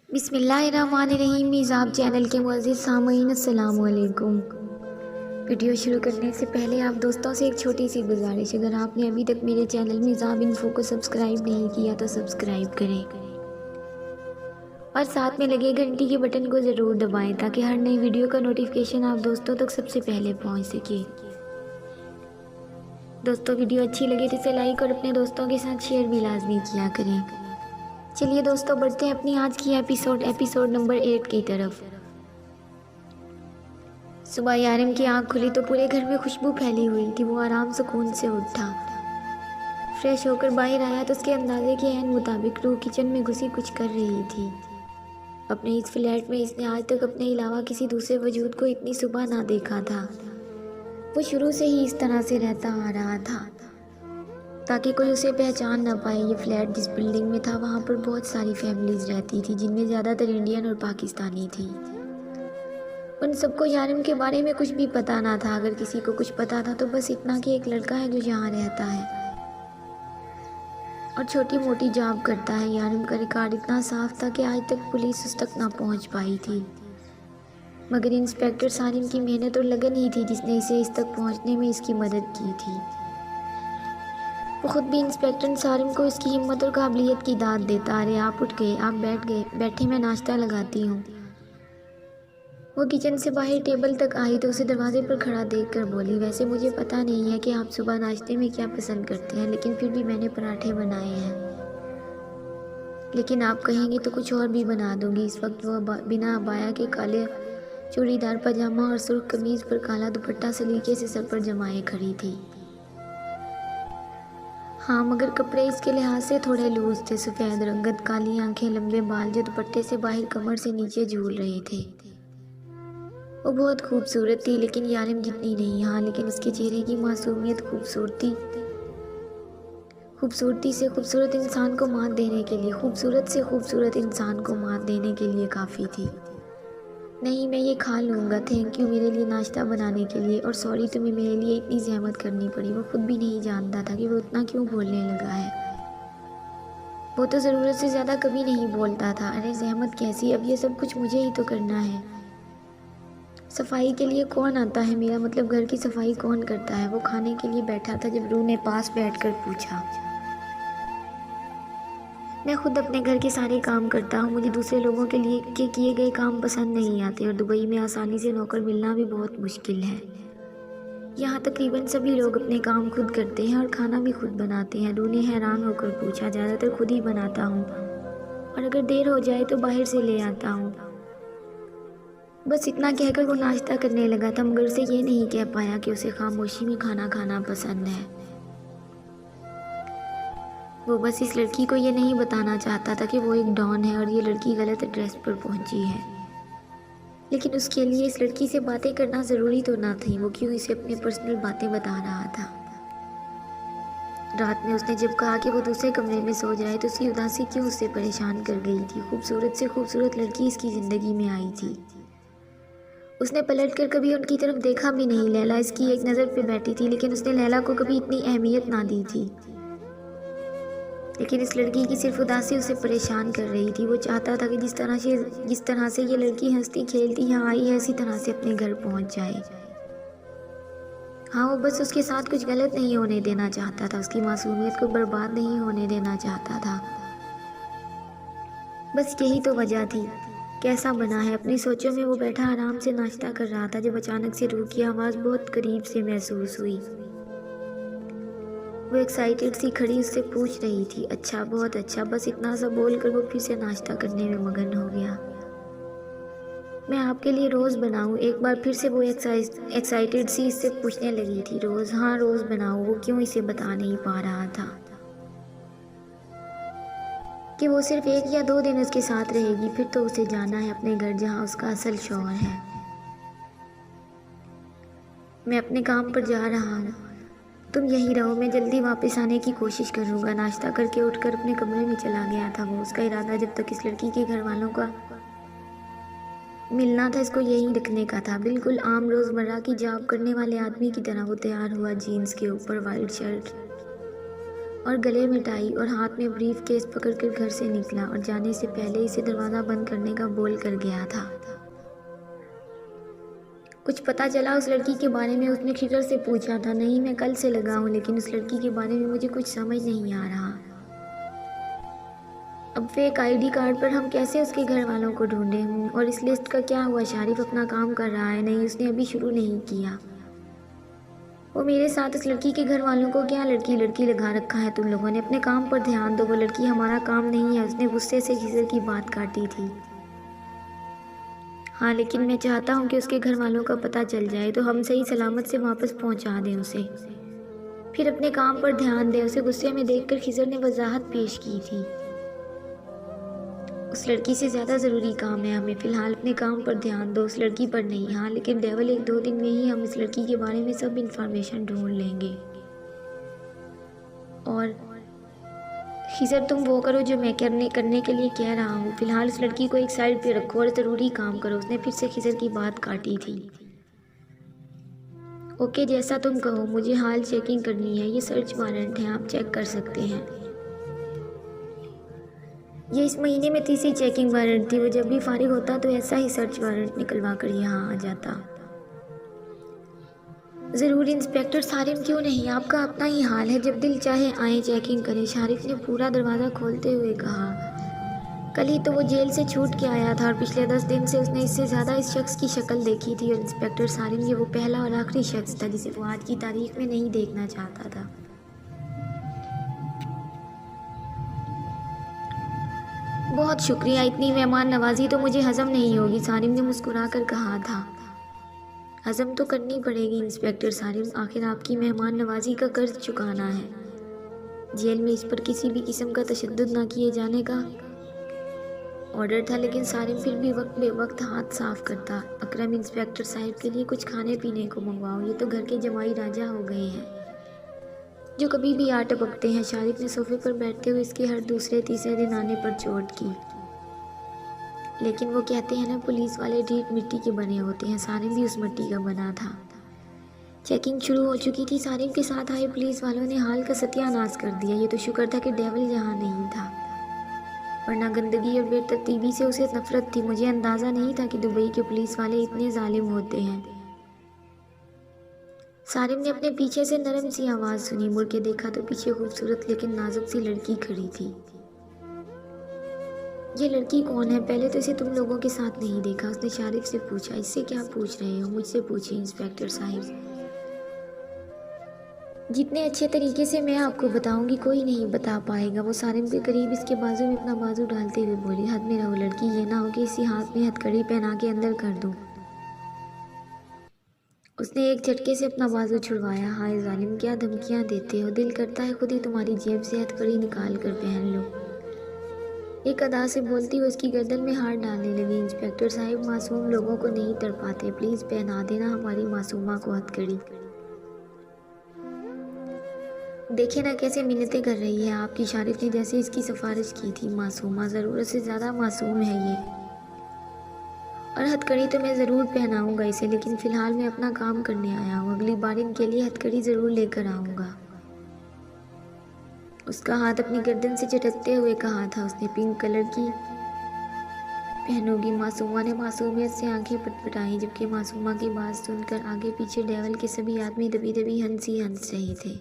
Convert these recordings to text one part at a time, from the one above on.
बिस्मिल्लाहिर्रहमानिर्रहीम। मिज़ाब चैनल के मुअज़्ज़िज़ सामईन अस्सलामु अलैकुम। वीडियो शुरू करने से पहले आप दोस्तों से एक छोटी सी गुजारिश, अगर आपने अभी तक मेरे चैनल मिज़ाब इन्फो को सब्सक्राइब नहीं किया तो सब्सक्राइब करें और साथ में लगे घंटी के बटन को ज़रूर दबाएं ताकि हर नई वीडियो का नोटिफिकेशन आप दोस्तों तक सबसे पहले पहुंच सके। दोस्तों, वीडियो अच्छी लगे तो इसे लाइक और अपने दोस्तों के साथ शेयर भी लाजमी किया करें। चलिए दोस्तों, बढ़ते हैं अपनी आज की एपिसोड नंबर 8 की तरफ। सुबह यारिम की आंख खुली तो पूरे घर में खुशबू फैली हुई थी। वो आराम सुकून से उठा, फ्रेश होकर बाहर आया तो उसके अंदाजे के एन मुताबिक रूह किचन में घुसी कुछ कर रही थी। अपने इस फ्लैट में इसने आज तक अपने अलावा किसी दूसरे वजूद को इतनी सुबह ना देखा था। वो शुरू से ही इस तरह से रहता आ रहा था ताकि कोई उसे पहचान ना पाए। ये फ्लैट जिस बिल्डिंग में था वहाँ पर बहुत सारी फैमिलीज रहती थी, जिनमें ज़्यादातर इंडियन और पाकिस्तानी थी। उन सबको यारिम के बारे में कुछ भी पता ना था। अगर किसी को कुछ पता था तो बस इतना कि एक लड़का है जो यहाँ रहता है और छोटी मोटी जॉब करता है। यारिम का रिकॉर्ड इतना साफ था कि आज तक पुलिस उस तक ना पहुँच पाई थी, मगर इंस्पेक्टर सारिम की मेहनत और लगन ही थी जिसने इसे इस तक पहुँचने में इसकी मदद की थी। वो खुद भी इंस्पेक्टर सारिम को इसकी हिम्मत और काबिलियत की दाद देता। अरे आप उठ गए, आप बैठ गए, बैठे मैं नाश्ता लगाती हूँ। वो किचन से बाहर टेबल तक आई तो उसे दरवाजे पर खड़ा देखकर बोली, वैसे मुझे पता नहीं है कि आप सुबह नाश्ते में क्या पसंद करते हैं, लेकिन फिर भी मैंने पराठे बनाए हैं। लेकिन आप कहेंगे तो कुछ और भी बना दूंगी। इस वक्त वह बिना अबाया के काले चूड़ीदार पजामा और सुर्ख कमीज पर काला दुपट्टा सलीके से सर पर जमाए खड़ी थी। हाँ, मगर कपड़े इसके लिहाज से थोड़े लूज थे। सफ़ेद रंगत, काली आंखें, लंबे बाल जो दुपट्टे से बाहर कमर से नीचे झूल रहे थे। वो बहुत खूबसूरत थी, लेकिन यारिम जितनी नहीं। हाँ, लेकिन उसके चेहरे की मासूमियत खूबसूरती से खूबसूरत इंसान को मात देने के लिए, खूबसूरत से खूबसूरत इंसान को मात देने के लिए काफ़ी थी। नहीं, मैं ये खा लूँगा, थैंक यू मेरे लिए नाश्ता बनाने के लिए, और सॉरी तुम्हें मेरे लिए इतनी जहमत करनी पड़ी। वो खुद भी नहीं जानता था कि वो इतना क्यों बोलने लगा है। वो तो ज़रूरत से ज़्यादा कभी नहीं बोलता था। अरे जहमत कैसी, अब ये सब कुछ मुझे ही तो करना है। सफाई के लिए कौन आता है, मेरा मतलब घर की सफाई कौन करता है। वो खाने के लिए बैठा था जब रूह ने पास बैठकर पूछा, मैं खुद अपने घर के सारे काम करता हूँ। मुझे दूसरे लोगों के लिए किए गए काम पसंद नहीं आते, और दुबई में आसानी से नौकर मिलना भी बहुत मुश्किल है। यहाँ तकरीबन सभी लोग अपने काम खुद करते हैं और खाना भी खुद बनाते हैं। रूह ने हैरान होकर पूछा, ज़्यादातर खुद ही बनाता हूँ, और अगर देर हो जाए तो बाहर से ले आता हूँ। बस इतना कहकर वो नाश्ता करने लगा था, मगर उसे ये नहीं कह पाया कि उसे खामोशी में खाना खाना पसंद है। वो बस इस लड़की को ये नहीं बताना चाहता था कि वो एक डॉन है और ये लड़की गलत एड्रेस पर पहुंची है। लेकिन उसके लिए इस लड़की से बातें करना ज़रूरी तो ना थी। वो क्यों इसे अपनी पर्सनल बातें बता रहा था। रात में उसने जब कहा कि वो दूसरे कमरे में सो जाए तो उसकी उदासी क्यों उससे परेशान कर गई थी। खूबसूरत से खूबसूरत लड़की इसकी ज़िंदगी में आई थी। उसने पलट कर कभी उनकी तरफ देखा भी नहीं। लैला इसकी एक नज़र पे बैठी थी, लेकिन उसने लैला को कभी इतनी अहमियत ना दी थी। लेकिन इस लड़की की सिर्फ उदासी उसे परेशान कर रही थी। वो चाहता था कि जिस तरह से ये लड़की हंसती खेलती यहाँ आई है, इसी तरह से अपने घर पहुंच जाए। हाँ, वो बस उसके साथ कुछ गलत नहीं होने देना चाहता था, उसकी मासूमियत को बर्बाद नहीं होने देना चाहता था। बस यही तो वजह थी। कैसा बना है। अपनी सोचों में वो बैठा आराम से नाश्ता कर रहा था जब अचानक से रूह की आवाज़ बहुत करीब से महसूस हुई। वो एक्साइटेड सी खड़ी उससे पूछ रही थी, अच्छा, बहुत अच्छा। बस इतना सा बोलकर वो फिर से नाश्ता करने में मगन हो गया। मैं आपके लिए रोज़ बनाऊं? एक बार फिर से वो एक्साइटेड सी इससे पूछने लगी थी। रोज़? हाँ, रोज़ बनाऊं। वो क्यों इसे बता नहीं पा रहा था कि वो सिर्फ 1 या 2 दिन उसके साथ रहेगी, फिर तो उसे जाना है अपने घर जहाँ उसका असल शौहर है। मैं अपने काम पर जा रहा हूँ, तुम यहीं रहो, मैं जल्दी वापस आने की कोशिश करूँगा। नाश्ता करके उठकर अपने कमरे में चला गया था वो। उसका इरादा जब तक इस लड़की के घर वालों का मिलना था, इसको यहीं रखने का था। बिल्कुल आम रोज़मर्रा की जॉब करने वाले आदमी की तरह वो तैयार हुआ, जीन्स के ऊपर वाइट शर्ट और गले में टाई और हाथ में ब्रीफ केस पकड़कर घर से निकला और जाने से पहले इसे दरवाज़ा बंद करने का बोल कर गया था। कुछ पता चला उस लड़की के बारे में? उसने खिजर से पूछा था। नहीं, मैं कल से लगा हूँ, लेकिन उस लड़की के बारे में मुझे कुछ समझ नहीं आ रहा। अब फेक आईडी कार्ड पर हम कैसे उसके घर वालों को ढूंढें? और इस लिस्ट का क्या हुआ? शारिफ अपना काम कर रहा है? नहीं, उसने अभी शुरू नहीं किया। वो मेरे साथ उस लड़की के घर वालों को क्या लड़की लड़की लगा रखा है तुम लोगों ने? अपने काम पर ध्यान दो, वो लड़की हमारा काम नहीं है। उसने गुस्से से खिजर की बात काटी थी। हाँ, लेकिन मैं चाहता हूँ कि उसके घर वालों का पता चल जाए तो हम सही सलामत से वापस पहुँचा दें उसे, फिर अपने काम पर ध्यान दें। उसे गुस्से में देखकर खिजर ने वजाहत पेश की थी। उस लड़की से ज़्यादा ज़रूरी काम है हमें। फ़िलहाल अपने काम पर ध्यान दो, उस लड़की पर नहीं। हाँ, लेकिन डेवल 1-2 दिन में ही हम इस लड़की के बारे में सब इन्फॉर्मेशन ढूंढ लेंगे। और खिजर, तुम वो करो जो मैं करने के लिए कह रहा हूँ। फ़िलहाल उस लड़की को एक साइड पे रखो और ज़रूरी काम करो। उसने फिर से खिजर की बात काटी थी। ओके, जैसा तुम कहो। मुझे हाल चेकिंग करनी है। ये सर्च वारंट है, आप चेक कर सकते हैं। ये इस महीने में तीसरी चेकिंग वारंट थी। वो जब भी फारिग होता तो ऐसा ही सर्च वारंट निकलवा कर यहाँ आ जाता। ज़रूर इंस्पेक्टर सारिम, क्यों नहीं, आपका अपना ही हाल है। जब दिल चाहे आए चेकिंग करें। शारिफ ने पूरा दरवाज़ा खोलते हुए कहा। कल ही तो वो जेल से छूट के आया था और पिछले 10 दिन से उसने इससे ज़्यादा इस शख्स की शक्ल देखी थी। और इंस्पेक्टर सारिम, ये वो पहला और आखिरी शख्स था जिसे वो आज की तारीख में नहीं देखना चाहता था। बहुत शुक्रिया, इतनी मेहमान नवाजी तो मुझे हजम नहीं होगी, सारिम ने मुस्कुरा कर कहा था। हजम तो करनी पड़ेगी इंस्पेक्टर सारिम, आखिर आपकी मेहमान नवाजी का कर्ज चुकाना है। जेल में इस पर किसी भी किस्म का तशद्दुद ना किए जाने का ऑर्डर था, लेकिन सारिम फिर भी वक्त बेवक्त हाथ साफ करता। अकरम, इंस्पेक्टर साहिब के लिए कुछ खाने पीने को मंगवाओ, ये तो घर के जमाई राजा हो गए हैं जो कभी भी आ टपकते हैं। शारिफ ने सोफे पर बैठते हुए इसके हर दूसरे तीसरे दिन आने पर चोट की। लेकिन वो कहते हैं ना, पुलिस वाले ढीठ मिट्टी के बने होते हैं। सारिम भी उस मिट्टी का बना था। चेकिंग शुरू हो चुकी थी। सारिम के साथ आए पुलिस वालों ने हाल का सत्यानाश कर दिया। ये तो शुक्र था कि डेविल यहाँ नहीं था, वरना गंदगी और बेतरतीबी से उसे नफरत थी। मुझे अंदाज़ा नहीं था कि दुबई के पुलिस वाले इतने जालिम होते हैं। सारिम ने अपने पीछे से नरम सी आवाज़ सुनी। मुड़ के देखा तो पीछे खूबसूरत लेकिन नाजुक सी लड़की खड़ी थी। ये लड़की कौन है? पहले तो इसे तुम लोगों के साथ नहीं देखा, उसने शारिफ से पूछा। इससे क्या पूछ रहे हो? मुझसे पूछिए इंस्पेक्टर साहिब। जितने अच्छे तरीके से मैं आपको बताऊंगी कोई नहीं बता पाएगा। वो सारिम के करीब इसके बाजू में अपना बाजू डालते हुए बोली। हद में रहो लड़की, ये ना हो कि इसी हाथ में हथकड़ी पहना के अंदर कर दूं। उसने एक झटके से अपना बाजू छुड़वाया। हाय जालिम, क्या धमकियां देते हो? दिल करता है खुद ही तुम्हारी जेब से हथकड़ी निकाल कर पहन लो। एक अदा से बोलती हुई उसकी गर्दन में हाथ डालने लगी। इंस्पेक्टर साहिब, मासूम लोगों को नहीं तड़पाते, प्लीज़ पहना देना हमारी मासूमा को हथकड़ी। देखे ना कैसे मिन्नतें कर रही है आपकी। शारिफ ने जैसे इसकी सिफारिश की थी। मासूमा, ज़रूरत से ज़्यादा मासूम है ये। और हथकड़ी तो मैं ज़रूर पहनाऊंगा इसे, लेकिन फ़िलहाल मैं अपना काम करने आया हूँ। अगली बार इनके लिए हथकड़ी ज़रूर लेकर आऊँगा। उसका हाथ अपनी गर्दन से झटकते हुए कहा था उसने। पिंक कलर की पहनोगी? मासूमा ने मासूमियत से आंखें पटपटाई, जबकि मासूमा की बात सुनकर आगे पीछे डेवल के सभी आदमी दबी दबी हंस रहे थे।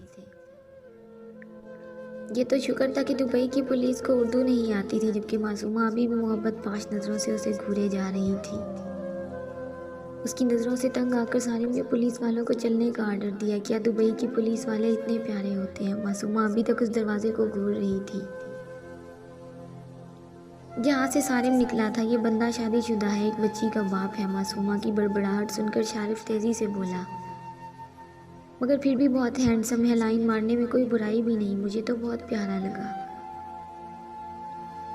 ये तो शुक्र था कि दुबई की पुलिस को उर्दू नहीं आती थी, जबकि मासूमा अभी भी मोहब्बत पाश नज़रों से उसे घूरे जा रही थी। उसकी नज़रों से तंग आकर सारिम ने पुलिस वालों को चलने का आर्डर दिया। क्या दुबई की पुलिस वाले इतने प्यारे होते हैं? मासूमा अभी तक उस दरवाजे को घूर रही थी जहाँ से सारिम निकला था। ये बंदा शादीशुदा है, एक बच्ची का बाप है। मासूमा की बड़बड़ाहट सुनकर शारिफ तेज़ी से बोला, मगर फिर भी बहुत हैंडसम है। लाइन मारने में कोई बुराई भी नहीं, मुझे तो बहुत प्यारा लगा।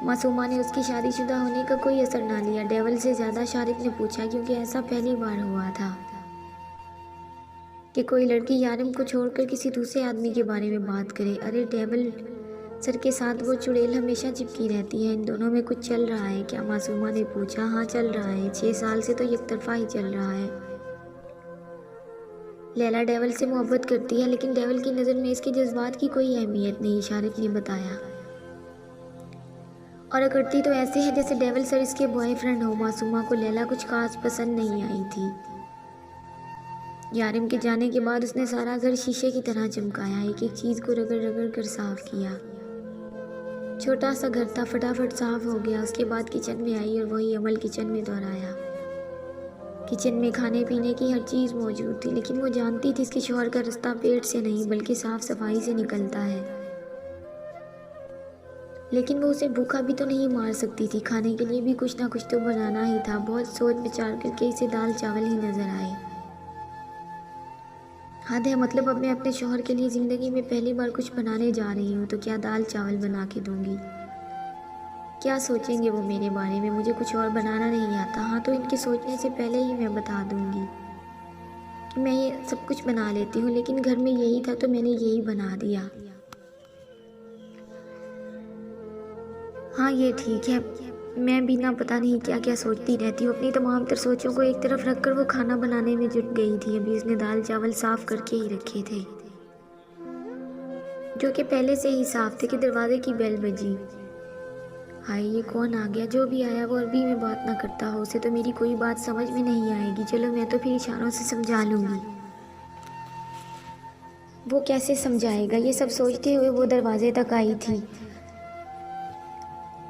मासूमा ने उसकी शादीशुदा होने का कोई असर ना लिया। डेवल से ज़्यादा शारिफ ने पूछा, क्योंकि ऐसा पहली बार हुआ था कि कोई लड़की यारिम को छोड़कर किसी दूसरे आदमी के बारे में बात करे। अरे डेवल सर के साथ वो चुड़ैल हमेशा चिपकी रहती है, इन दोनों में कुछ चल रहा है क्या? मासूमा ने पूछा। हाँ चल रहा है, 6 साल से तो एक तरफा ही चल रहा है। लैला डेवल से मोहब्बत करती है, लेकिन डेवल की नज़र में इसके जज्बात की कोई अहमियत नहीं, शारिफ ने बताया। और करती तो ऐसे है जैसे डेवल सर इसके बॉयफ्रेंड हो। मासूमा को लैला कुछ खास पसंद नहीं आई थी। यारिम के जाने के बाद उसने सारा घर शीशे की तरह चमकाया, एक एक चीज़ को रगड़ रगड़ कर साफ किया। छोटा सा घर था, फटाफट साफ हो गया। उसके बाद किचन में आई और वही अमल किचन में दोहराया। किचन में खाने पीने की हर चीज़ मौजूद थी, लेकिन वो जानती थी इसके शौहर का रास्ता पेट से नहीं बल्कि साफ सफाई से निकलता है। लेकिन वो उसे भूखा भी तो नहीं मार सकती थी, खाने के लिए भी कुछ ना कुछ तो बनाना ही था। बहुत सोच विचार करके इसे दाल चावल ही नजर आए। हद है, मतलब अब मैं अपने शौहर के लिए ज़िंदगी में पहली बार कुछ बनाने जा रही हूँ, तो क्या दाल चावल बना के दूँगी? क्या सोचेंगे वो मेरे बारे में? मुझे कुछ और बनाना नहीं आता। हाँ, तो इनके सोचने से पहले ही मैं बता दूँगी कि मैं ये सब कुछ बना लेती हूँ, लेकिन घर में यही था तो मैंने यही बना दिया। हाँ, ये ठीक है। मैं भी ना पता नहीं क्या क्या सोचती रहती हूँ। अपनी तमाम तर सोचों को एक तरफ रखकर वो खाना बनाने में जुट गई थी। अभी उसने दाल चावल साफ करके ही रखे थे, जो कि पहले से ही साफ थे कि दरवाजे की बेल बजी। हाय, ये कौन आ गया? जो भी आया वो अरबी में बात ना करता हो, उसे तो मेरी कोई बात समझ में नहीं आएगी। चलो, मैं तो फिर इशारों से समझा लूँगी। वो कैसे समझाएगा? ये सब सोचते हुए वो दरवाजे तक आई थी।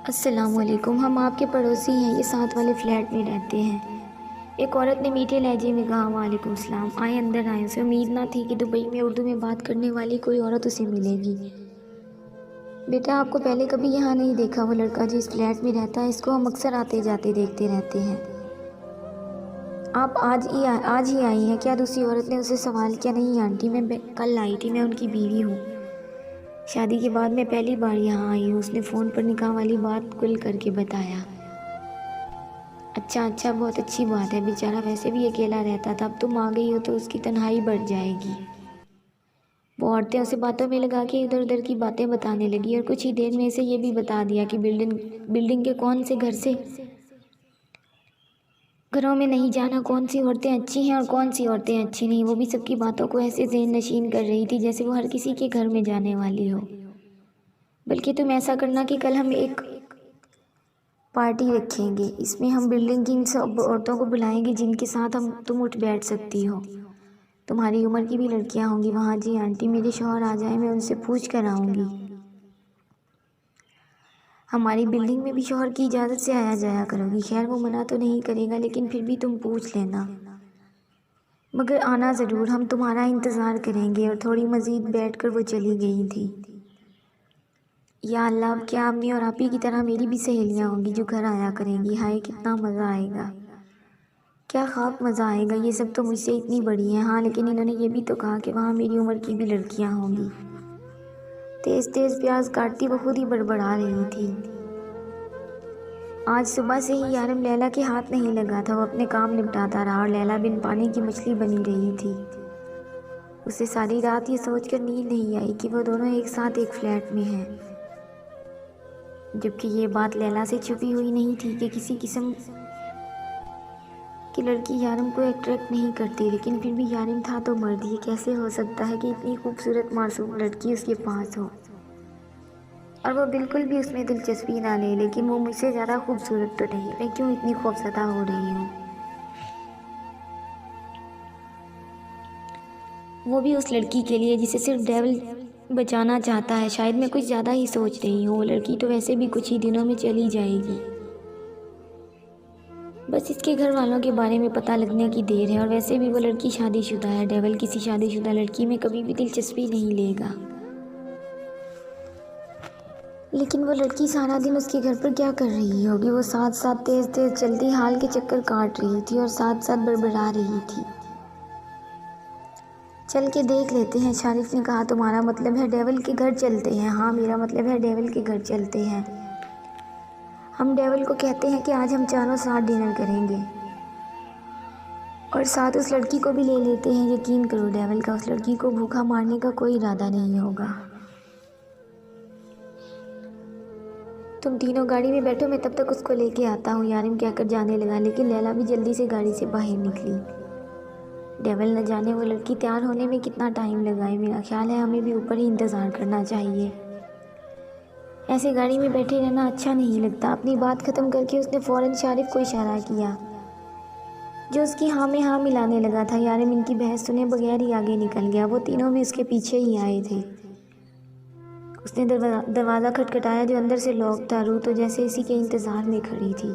अस्सलामुअलैकुम, हम आपके पड़ोसी हैं, ये साथ वाले फ्लैट में रहते हैं। एक औरत ने मीठे लहजे में कहा। वालेकुम सलाम। आए, अंदर आए। उसे उम्मीद ना थी कि दुबई में उर्दू में बात करने वाली कोई औरत उसे मिलेगी। बेटा, आपको पहले कभी यहाँ नहीं देखा? वो लड़का जो इस फ्लैट में रहता है, इसको हम अक्सर आते जाते देखते रहते हैं। आप आज ही आई हैं क्या? दूसरी औरत ने उसे सवाल किया। नहीं आंटी, मैं कल आई थी, मैं उनकी बीवी हूँ। शादी के बाद मैं पहली बार यहाँ आई हूँ। उसने फ़ोन पर निकाह वाली बात खुल करके बताया। अच्छा, बहुत अच्छी बात है। बेचारा वैसे भी अकेला रहता था, अब तुम आ गई हो तो उसकी तन्हाई बढ़ जाएगी। वो औरतें उसे बातों में लगा के इधर उधर की बातें बताने लगी और कुछ ही देर में इसे ये भी बता दिया कि बिल्डिंग के कौन से घरों में नहीं जाना, कौन सी औरतें अच्छी हैं और कौन सी औरतें अच्छी नहीं। वो भी सबकी बातों को ऐसे ज़हन नशीन कर रही थी जैसे वो हर किसी के घर में जाने वाली हो। बल्कि तुम ऐसा करना कि कल हम एक पार्टी रखेंगे, इसमें हम बिल्डिंग की इन सब औरतों को बुलाएंगे जिनके साथ तुम उठ बैठ सकती हो। तुम्हारी उम्र की भी लड़कियां होंगी वहाँ। जी आंटी, मेरे शौहर आ जाए, मैं उनसे पूछ कर आऊँगी। हमारी बिल्डिंग में भी शौहर की इजाज़त से आया जाया करोगी। खैर, वो मना तो नहीं करेगा, लेकिन फिर भी तुम पूछ लेना। मगर आना ज़रूर, हम तुम्हारा इंतज़ार करेंगे। और थोड़ी मज़ीद बैठकर वो चली गई थी। या अल्लाह, अब क्या अम्मी और आपी की तरह मेरी भी सहेलियाँ होंगी जो घर आया करेंगी? हाय, कितना मज़ा आएगा। क्या ख़ाब मज़ा आएगा। ये सब तो मुझसे इतनी बड़ी हैं। हाँ, लेकिन इन्होंने ये भी तो कहा कि वहाँ मेरी उम्र की भी लड़कियाँ होंगी। तेज़ तेज़ प्याज काटती वो खुद ही बड़बड़ा रही थी। आज सुबह से ही यारिम लैला के हाथ नहीं लगा था। वो अपने काम निपटाता रहा और लैला बिन पानी की मछली बनी रही थी। उसे सारी रात ये सोचकर नींद नहीं आई कि वो दोनों एक साथ एक फ्लैट में हैं, जबकि ये बात लैला से छुपी हुई नहीं थी कि किसी किस्म की लड़की यारिम को अट्रैक्ट नहीं करती। लेकिन फिर भी यारिम था तो मर्द। ये कैसे हो सकता है कि इतनी खूबसूरत मासूम लड़की उसके पास हो और वो बिल्कुल भी उसमें दिलचस्पी ना ले। लेकिन वो मुझसे ज़्यादा खूबसूरत तो नहीं, मैं क्यों इतनी खौफज़दा हो रही हूँ? वो भी उस लड़की के लिए जिसे सिर्फ डेविल बचाना चाहता है। शायद मैं कुछ ज़्यादा ही सोच रही हूँ। वो लड़की तो वैसे भी कुछ ही दिनों में चली जाएगी। बस इसके घर वालों के बारे में पता लगने की देर है। और वैसे भी वो लड़की शादीशुदा है। डेविल किसी शादीशुदा लड़की में कभी भी दिलचस्पी नहीं लेगा। लेकिन वो लड़की सारा दिन उसके घर पर क्या कर रही होगी? वो साथ साथ तेज़ तेज़ चलती हाल के चक्कर काट रही थी और साथ साथ बड़बड़ा रही थी। चल के देख लेते हैं, शारिफ ने कहा। तुम्हारा मतलब है डेविल के घर चलते हैं? हाँ, मेरा मतलब है डेविल के घर चलते हैं। हम डेविल को कहते हैं कि आज हम चारों साथ डिनर करेंगे और साथ उस लड़की को भी ले लेते हैं। यकीन करो, डेविल का उस लड़की को भूखा मारने का कोई इरादा नहीं होगा। तुम तीनों गाड़ी में बैठो, मैं तब तक उसको लेके आता हूँ, यारिम कहकर जाने लगा। लेकिन लैला भी जल्दी से गाड़ी से बाहर निकली। डेविल न जाने वो लड़की तैयार होने में कितना टाइम लगाए। मेरा ख्याल है हमें भी ऊपर ही इंतज़ार करना चाहिए। ऐसे गाड़ी में बैठे रहना अच्छा नहीं लगता। अपनी बात ख़त्म करके उसने फ़ौरन शारिफ को इशारा किया, जो उसकी हाँ में हाँ मिलाने लगा था। यारिम इनकी बहस सुने बगैर ही आगे निकल गया। वो तीनों भी उसके पीछे ही आए थे। उसने दरवाज़ा खटखटाया जो अंदर से लॉक था। रूह तो जैसे इसी के इंतज़ार में खड़ी थी।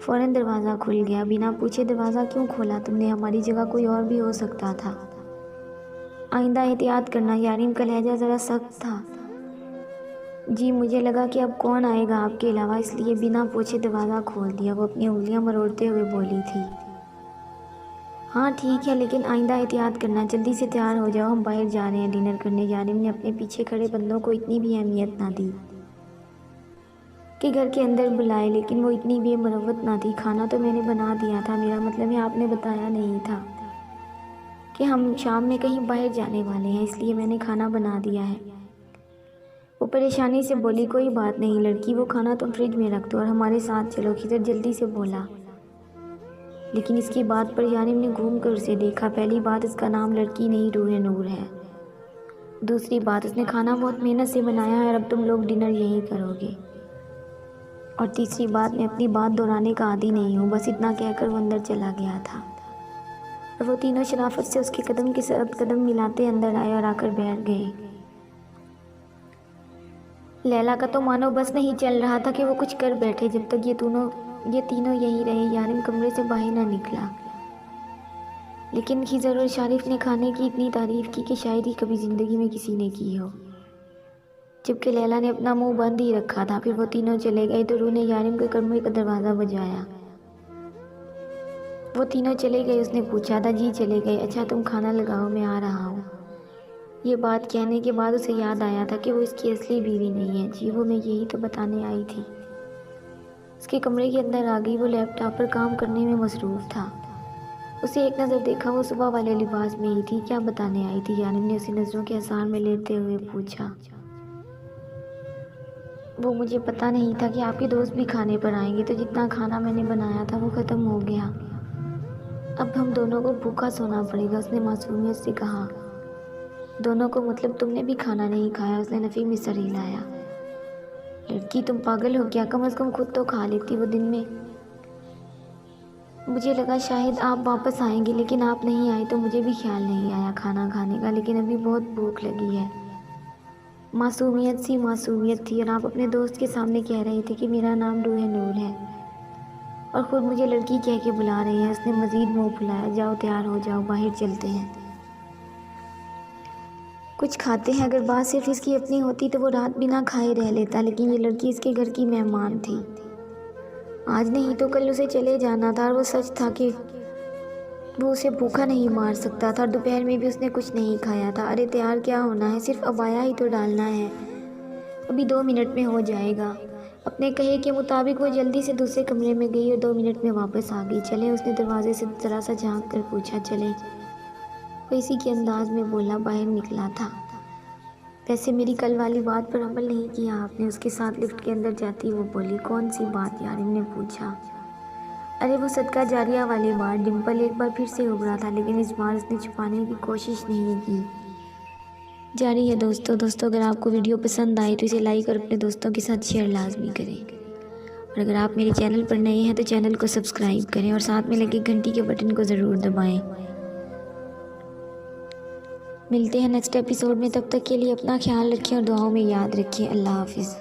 फ़ौरन दरवाज़ा खुल गया। बिना पूछे दरवाज़ा क्यों खोला तुमने? हमारी जगह कोई और भी हो सकता था। आइंदा एहतियात करना। यारिम का लहजा ज़रा सख्त था। जी, मुझे लगा कि अब कौन आएगा आपके अलावा, इसलिए बिना पूछे दरवाज़ा खोल दिया। वो अपनी उंगलियां मरोड़ते हुए बोली थी। हाँ ठीक है, लेकिन आइंदा एहतियात करना। जल्दी से तैयार हो जाओ, हम बाहर जा रहे हैं डिनर करने। यारिम ने अपने पीछे खड़े बंदों को इतनी भी अहमियत ना दी कि घर के अंदर बुलाए, लेकिन वो इतनी भी मरवत ना थी। खाना तो मैंने बना दिया था, मेरा मतलब है आपने बताया नहीं था कि हम शाम में कहीं बाहर जाने वाले हैं, इसलिए मैंने खाना बना दिया है। वो परेशानी से बोली, कोई बात नहीं लड़की, वो खाना तुम फ्रिज में रख दो और हमारे साथ चलो। खिजर जल्दी से बोला, लेकिन इसकी बात पर यारिम ने घूम कर उसे देखा। पहली बात, इसका नाम लड़की नहीं रूह नूर है। दूसरी बात, उसने खाना बहुत मेहनत से बनाया है और अब तुम लोग डिनर यहीं करोगे। और तीसरी बात, मैं अपनी बात दोहराने का आदी नहीं हूँ। बस इतना कहकर वो अंदर चला गया था और वो तीनों शराफत से उसके कदम के साथ कदम मिलाते अंदर आए और आकर बैठ गए। लैला का तो मानो बस नहीं चल रहा था कि वो कुछ कर बैठे जब तक ये तीनों यहीं रहे। यारिम कमरे से बाहर ना निकला, लेकिन खिजर और शारिफ ने खाने की इतनी तारीफ़ की कि शायद ही कभी ज़िंदगी में किसी ने की हो, जबकि लैला ने अपना मुंह बंद ही रखा था। फिर वो तीनों चले गए तो रूह ने यारिम के कमरे का दरवाज़ा बजाया। वो तीनों चले गए। उसने पूछा था, जी चले गए, अच्छा तुम खाना लगाओ, मैं आ रहा हूँ। ये बात कहने के बाद उसे याद आया था कि वो इसकी असली बीवी नहीं है। जी, वो मैं यही तो बताने आई थी। उसके कमरे के अंदर आ गई। वो लैपटॉप पर काम करने में मसरूफ़ था। उसे एक नज़र देखा, वो सुबह वाले लिबास में ही थी। क्या बताने आई थी? यारिम ने उसे नज़रों के आसार में लेते हुए पूछा। वो मुझे पता नहीं था कि आपके दोस्त भी खाने पर आएंगे, तो जितना खाना मैंने बनाया था वो ख़त्म हो गया। अब हम दोनों को भूखा सोना पड़ेगा, उसने मासूमियत से कहा। दोनों को मतलब तुमने भी खाना नहीं खाया? उसने नफ़ी में सर हिलाया। लड़की, तुम पागल हो क्या? कम से कम खुद तो खा लेती। वो दिन में मुझे लगा शायद आप वापस आएंगे, लेकिन आप नहीं आए तो मुझे भी ख्याल नहीं आया खाना खाने का, लेकिन अभी बहुत भूख लगी है। मासूमियत सी मासूमियत थी। और आप अपने दोस्त के सामने कह रहे थे कि मेरा नाम रूह नूर है और ख़ुद मुझे लड़की कह के बुला रहे हैं। उसने मज़ीद मुँह फुलाया। जाओ तैयार हो जाओ, बाहर चलते हैं, कुछ खाते हैं। अगर बात सिर्फ इसकी अपनी होती तो वो रात बिना खाए रह लेता, लेकिन ये लड़की इसके घर की मेहमान थी। आज नहीं तो कल उसे चले जाना था और वो सच था कि वो उसे भूखा नहीं मार सकता था। दोपहर में भी उसने कुछ नहीं खाया था। अरे तैयार क्या होना है, सिर्फ अबाया ही तो डालना है, अभी 2 मिनट में हो जाएगा। अपने कहे के मुताबिक वो जल्दी से दूसरे कमरे में गई और 2 मिनट में वापस आ गई। चले? उसने दरवाजे से ज़रा सा झाँक कर पूछा। चले? वो इसी के अंदाज में बोला। बाहर निकला था। वैसे मेरी कल वाली बात पर अमल नहीं किया आपने? उसके साथ लिफ्ट के अंदर जाती वो बोली। कौन सी बात? यारिम ने पूछा। अरे वो सदका जारिया वाली बात। डिम्पल एक बार फिर से उभरा था, लेकिन इस बार उसने छुपाने की कोशिश नहीं की। जारी है दोस्तों अगर आपको वीडियो पसंद आए तो इसे लाइक और अपने दोस्तों के साथ शेयर लाजमी करें। और अगर आप मेरे चैनल पर नए हैं तो चैनल को सब्सक्राइब करें और साथ में लगे घंटी के बटन को ज़रूर दबाएं। मिलते हैं नेक्स्ट एपिसोड में, तब तक के लिए अपना ख्याल रखें और दुआओं में याद रखें। अल्लाह हाफिज़।